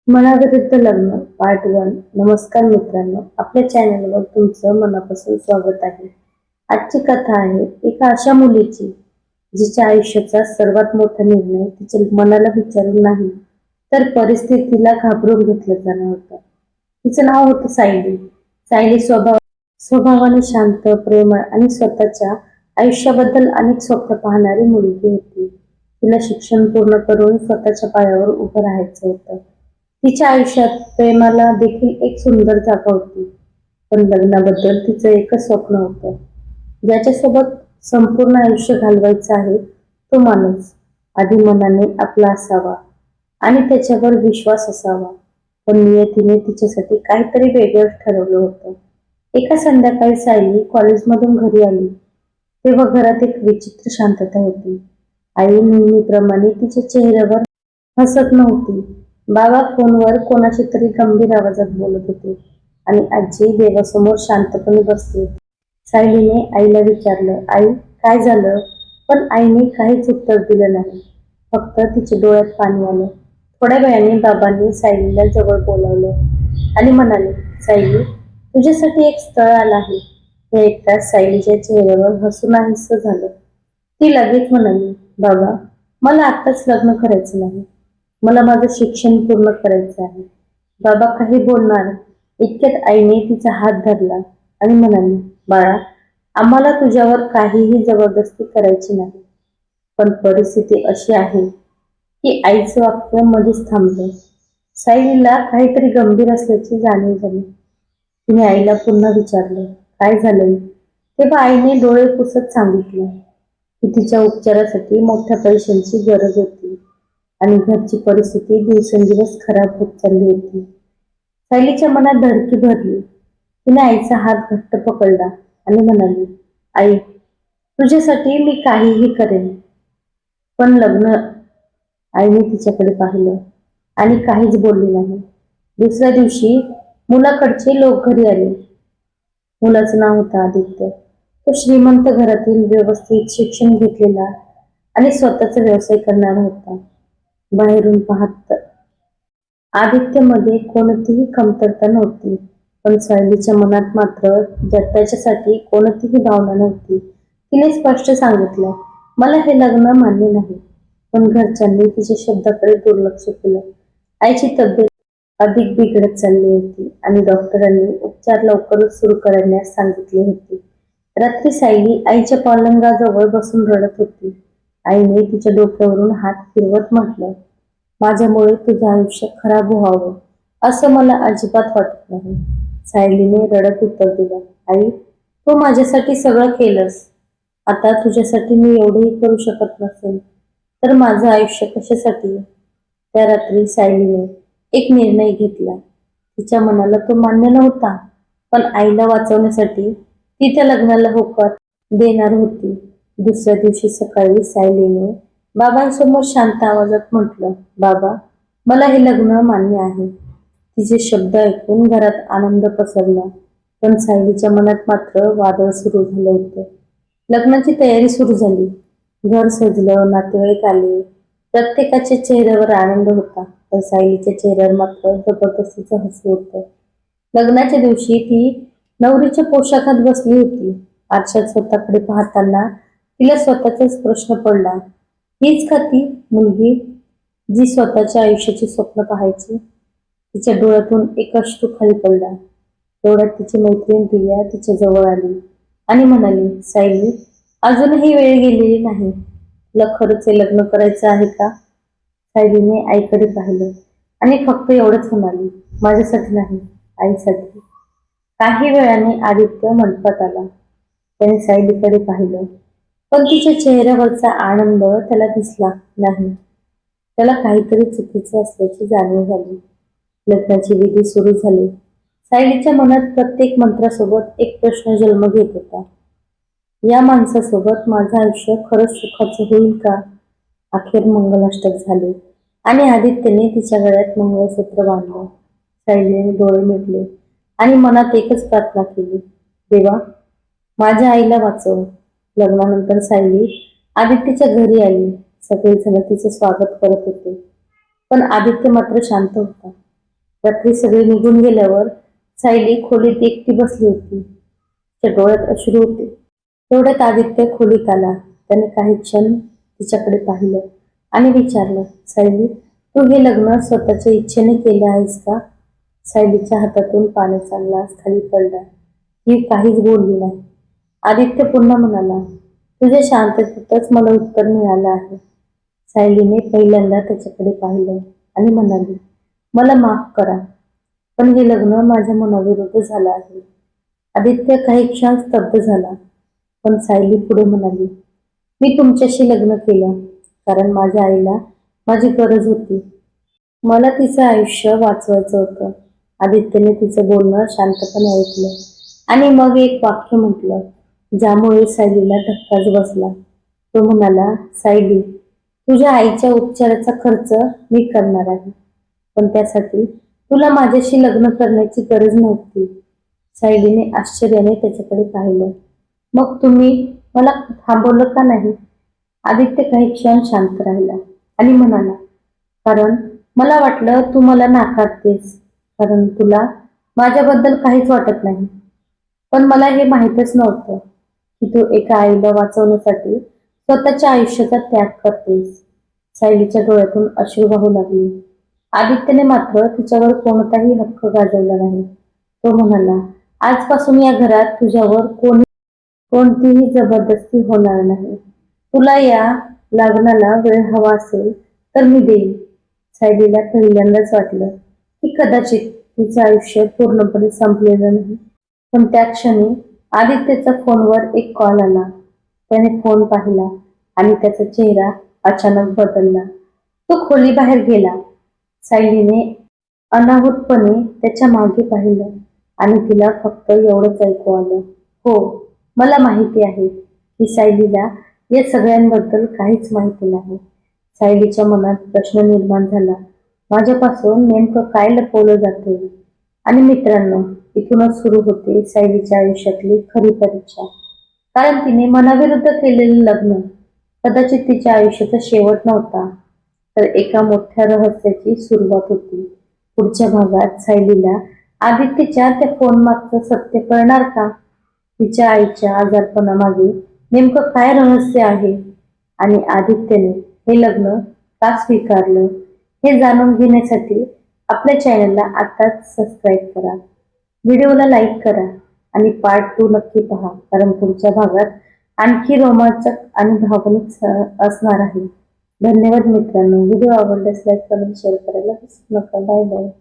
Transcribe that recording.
मनाविरुद्ध लग्न पार्ट 1. नमस्कार मित्रांनो, आपल्या चॅनलवर तुमचं मनापासून स्वागत आहे. आजची कथा आहे एका अशा मुलीची जिच्या आयुष्याचा सर्वात मोठा निर्णय तिच्या मनाला विचारून नाही तर परिस्थितीला घाबरून घेतलं जाणार होतं. तिचं नाव होतं सायली. सायली स्वभावाने शांत, प्रेमळ आणि स्वतःच्या आयुष्याबद्दल अनेक स्वप्न पाहणारी मुलगी होती. तिला शिक्षण पूर्ण करून स्वतःच्या पायावर उभं राहायचं होतं. तिच्या आयुष्यात प्रेमाला देखील एक सुंदर जागा होती, पण लग्नाबद्दल तिचं एकच स्वप्न होतं. ज्याच्यासोबत संपूर्ण आयुष्य घालवायचं आहे तो माणूस आधी मनाने आपला असावा आणि त्याच्यावर विश्वास असावा. पण नियतीने तिच्यासाठी काहीतरी वेगळंच ठरवलं होतं. एका संध्याकाळी सायली कॉलेजमधून घरी आली तेव्हा घरात एक विचित्र शांतता होती. आई नेहमीप्रमाणे तिच्या चेहऱ्यावर हसत नव्हती. बाबा फोनवर कोणाशी तरी गंभीर आवाजात बोलत होते आणि आजी देवासमोर शांतपणे बसली होती. सायलीने आईला विचारलं, आई काय झालं? पण आईने काहीच उत्तर दिलं नाही. फक्त तिच्या डोळ्यात पाणी आलं. थोड्या वेळाने बाबांनी सायलीला जवळ बोलावलं आणि म्हणाले, सायली, तुझ्यासाठी एक स्थळ आलं आहे. हे ऐकताच सायलीच्या चेहऱ्यावर हसू नाहीसं झालं. ती लगेच म्हणाली, बाबा, मला आत्ताच लग्न करायचं नाही. मला माझं शिक्षण पूर्ण करायचं आहे. बाबा काही बोलणार इतक्यात आईने तिचा हात धरला आणि म्हणाली, बाळा, आम्हाला तुझ्यावर काहीही जबरदस्ती करायची नाही. पण परिस्थिती अशी आहे की आईचं वाक्य मध्येच थांबलं. सायलीला काहीतरी गंभीर असल्याची जाणीव झाली. तिने आईला पुन्हा विचारलं, काय झालंय? तेव्हा आईने डोळे पुसत सांगितलं की तिच्या उपचारासाठी मोठ्या पैशांची गरज होती आणि घरची परिस्थिती दिवसेंदिवस खराब होत चालली होती. सायलीच्या मनात धडकी भरली. तिने आईचा हात घट्ट पकडला आणि म्हणाली, आई, तुझ्यासाठी मी काहीही करेन, पण लग्न. आईने तिच्याकडे पाहिलं आणि काहीच बोलली नाही. दुसऱ्या दिवशी मुलाकडचे लोक घरी आले. मुलाचं नाव होतं आदित्य. तो श्रीमंत घरातील, व्यवस्थित शिक्षण घेतलेला आणि स्वतःचा व्यवसाय करणारा होता. बाहेरून पाहत आदित्यमध्ये कोणतीही कमतरता नव्हती, पण सायलीच्या मनात मात्र त्याच्यासाठी कोणतीही भावना नव्हती. तिने स्पष्ट सांगितलं, मला हे लग्न मान्य नाही. पण घरच्यांनी तिच्या शब्दाकडे दुर्लक्ष केलं. आईची तब्येत अधिक बिघडत चालली होती आणि डॉक्टरांनी उपचार लवकरच सुरू करण्यास सांगितले होते. रात्री सायली आईच्या पलंगाजवळ बसून रडत होती. आईने तिच्या डोक्यावरून हात फिरवत म्हटलं, माझ्यामुळे तुझं आयुष्य खराब व्हावं असं मला अजिबात वाटत नाही. सायलीने रडत उत्तर दिलं, आई, तू माझ्यासाठी सगळं केलंस. आता तुझ्यासाठी मी एवढंही करू शकत नसेल तर माझं आयुष्य कशासाठी? त्या रात्री सायलीने एक निर्णय घेतला. तिच्या मनाला तो मान्य नव्हता, पण आईला वाचवण्यासाठी ती त्या लग्नाला होकार देणार होती. दुसऱ्या दिवशी सकाळी सायलीने बाबांसमोर शांत आवाजात म्हटलं, बाबा, मला हे लग्न मान्य आहे. तिचे शब्द ऐकून घरात आनंद पसरला, पण सायलीच्या मनात मात्र वादळ सुरू झालं होतं. लग्नाची तयारी सुरू झाली. घर सजलं, नातेवाईक आले. प्रत्येकाच्या चेहऱ्यावर आनंद होता, पण सायलीच्या चेहऱ्यावर मात्र जबरदस्तीचं हसू होतं. लग्नाच्या दिवशी ती नवरीच्या पोशाखात बसली होती. आरशात स्वतःकडे पाहताना तिला स्वतःचाच प्रश्न पडला, हीच का ती मुलगी जी स्वतःच्या आयुष्याची स्वप्न पाहायची? तिच्या डोळ्यातून एक अश्रू खाली पडला. तेवढ्यात तिची मैत्रीण प्रिया तिच्या जवळ आली आणि म्हणाली, सायली, अजूनही वेळ गेलेली नाही. तुला खरंच हे लग्न करायचं आहे का? सायलीने आईकडे पाहिलं आणि फक्त एवढंच म्हणाली, माझ्यासाठी नाही, आईसाठी. काही वेळाने आदित्य मंडपात आला. त्याने सायलीकडे पाहिलं, पण तिच्या चेहऱ्यावरचा आनंद त्याला दिसला नाही. त्याला काहीतरी चुकीचं असल्याची जाणीव झाली. लग्नाची विधी सुरू झाली. सायलीच्या मनात प्रत्येक मंत्रासोबत एक प्रश्न जन्म घेत होता, या माणसासोबत माझं आयुष्य खरंच सुखाचं होईल का? अखेर मंगलाष्टक झाले आणि आदित्यने तिच्या गळ्यात मंगळसूत्र बांधलं. सायलीने डोळे मिटले आणि मनात एकच प्रार्थना केली, देवा, माझ्या आईला वाचव. लग्नानंतर सायली आदित्यच्या घरी आली. सगळेजण तिचे स्वागत करत होते, पण आदित्य मात्र शांत होता. रात्री सगळे निघून गेल्यावर सायली खोलीत एकटी बसली होती. तिच्या डोळ्यात अश्रू होते. तेवढ्यात आदित्य खोलीत आला. त्याने काही क्षण तिच्याकडे पाहिलं आणि विचारलं, सायली, तू हे लग्न स्वतःच्या इच्छेने केलं आहेस का? सायलीच्या हातातून पाण्याचा ग्लास खाली पडला. ती काहीच बोलली नाही. आदित्य पुन्हा म्हणाला, तुझ्या शांततेतच मला उत्तर मिळालं आहे. सायलीने पहिल्यांदा त्याच्याकडे पाहिलं आणि म्हणाली, मला माफ करा, पण हे लग्न माझ्या मनाविरुद्ध झालं आहे. आदित्य काही क्षण स्तब्ध झाला, पण सायली पुढे म्हणाली, मी तुमच्याशी लग्न केलं कारण माझ्या आईला माझी गरज होती. मला तिचं आयुष्य वाचवायचं होतं. आदित्यने तिचं बोलणं शांतपणे ऐकलं आणि मग एक वाक्य म्हटलं, ज्यामुळे सायलीला धक्काच बसला. तो म्हणाला, सायली, तुझ्या आईच्या उपचाराचा खर्च मी करणार आहे, पण त्यासाठी तुला माझ्याशी लग्न करण्याची गरज नव्हती. सायलीने आश्चर्याने त्याच्याकडे पाहिलं. मग तुम्ही मला थांबवलं का नाही? आदित्य काही क्षण शांत राहिला आणि म्हणाला, कारण मला वाटलं तू मला नाकारतेस, कारण तुला माझ्याबद्दल काहीच वाटत नाही. पण मला हे माहीतच नव्हतं की तू एका आईला वाचवण्यासाठी स्वतःच्या आयुष्याचा त्याग करतेस. सायलीच्या डोळ्यातून अश्रू वाहू लागले. आदित्यने मात्र तिच्यावर कोणताही हक्क गाजवला नाही. तो म्हणाला, आजपासून या घरात तुझ्यावर कोणतीही जबरदस्ती होणार नाही. तुला या लग्नाला वेळ हवा असेल तर मी देईन. सायलीला पहिल्यांदाच वाटलं की कदाचित तिचं आयुष्य पूर्णपणे संपलेलं नाही. पण त्या क्षणी आदित्यचा फोनवर एक कॉल आला. त्याने फोन पाहिला आणि त्याचा चेहरा अचानक बदलला. तो खोलीबाहेर गेला. सायलीने अनाहूतपणे त्याच्या मागे पाहिलं आणि तिला फक्त एवढंच ऐकू आलं, हो, मला माहिती आहे की सायलीला या सगळ्यांबद्दल काहीच माहिती नाही. सायलीच्या मनात प्रश्न निर्माण झाला, माझ्यापासून नेमकं काय लपवलं जाते? आणि मित्रांनो, इथूनच सुरू होते सायलीच्या आयुष्यातली खरी परीक्षा. कारण तिने मनाविरुद्ध केलेलं लग्न कदाचित तिच्या आयुष्याचा शेवट नव्हता, तर एका मोठ्या रहस्याची सुरुवात होती. पुढच्या भागात सायलीला आदित्यच्या त्या फोन मागचं सत्य कळणार का? तिच्या आईच्या आजारपणामागे नेमकं काय रहस्य आहे? आणि आदित्यने हे लग्न का स्वीकारलं? हे जाणून घेण्यासाठी आपल्या चॅनलला आताच सबस्क्राईब करा. व्हिडिओला लाईक करा आणि पार्ट 2 नक्की पहा, कारण पुढच्या भागात आणखी रोमांचक आणि भावनिक असणार आहे. धन्यवाद मित्रांनो. व्हिडिओ आवडल्यास लाईक करून शेअर करायला विसरू नका. Bye bye.